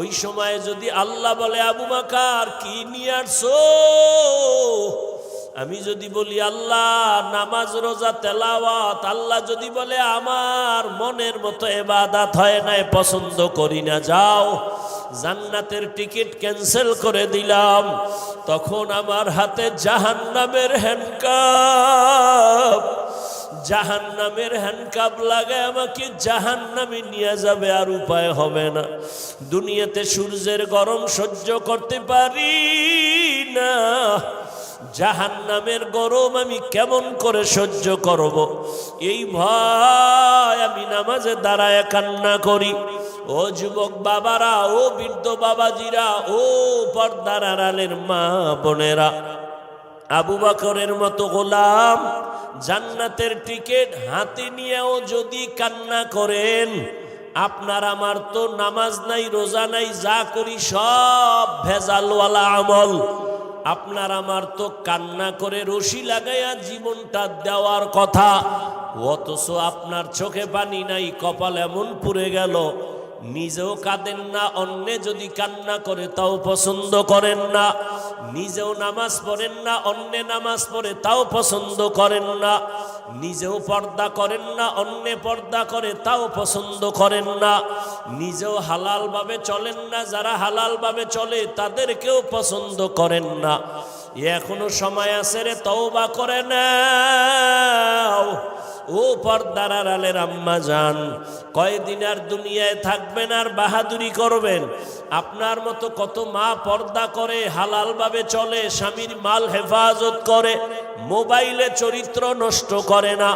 ওই সময় যদি আল্লাহ বলে আবু বকর কি নিয়ে আসছো, আমি যদি বলি আল্লাহ নামাজ রোজা তেলাওয়াত, আল্লাহ যদি বলে আমার মনের মতো ইবাদত হয় না, পছন্দ করি না, যাও জান্নাতের টিকিট ক্যান্সেল করে দিলাম, তখন আমার হাতে জাহান্নামের হ্যান্ডকাপ, জাহান্নামের হ্যান্ডকাপ লাগায় আমাকে জাহান্নামে নিয়ে যাবে, আর উপায় হবে না। দুনিয়াতে সূর্যের গরম সহ্য করতে পারি না, জাহান্নামের গরম আমি কেমন করে সহ্য করব? এই ভয় আমি নামাজে দাঁড়ায় কান্না করি। ও যুবক বাবারা, ও বৃদ্ধ বাবাজিরা, ও পর্দার আড়ালের মা বোনেরা, আবু বকরের মতো গোলাম জান্নাতের টিকিট হাতে নিয়েও যদি কান্না করেন, আপনার আমার তো নামাজ নাই, রোজা নাই, যা করি সব ভেজালওয়ালা আমল। আপনার আমার তো কান্না করে রশি লাগাইয়া জীবনটা দেওয়ার কথা, অথচ আপনার চোখে পানি নাই, কপাল এমন পুড়ে গেল, নিজেও কাঁদেন না, অন্যে যদি কান্না করে তাও পছন্দ করেন না, নিজেও নামাজ পড়েন না, অন্যে নামাজ পড়ে তাও পছন্দ করেন না, নিজেও পর্দা করেন না, অন্যে পর্দা করে তাও পছন্দ করেন না, নিজেও হালাল ভাবে চলেন না, যারা হালাল ভাবে চলে তাদেরকেও পছন্দ করেন না। এখনো সময় আছে রে, তওবা করে নাও। ও পর্দার আড়ালের আম্মা জান, কয়দিন আর দুনিয়ায় থাকবেন আর বাহাদুরি করবেন? আপনার মতো কত মা পর্দা করে, হালাল ভাবে চলে, স্বামীর মাল হেফাজত করে, মোবাইলে চরিত্র নষ্ট করে না।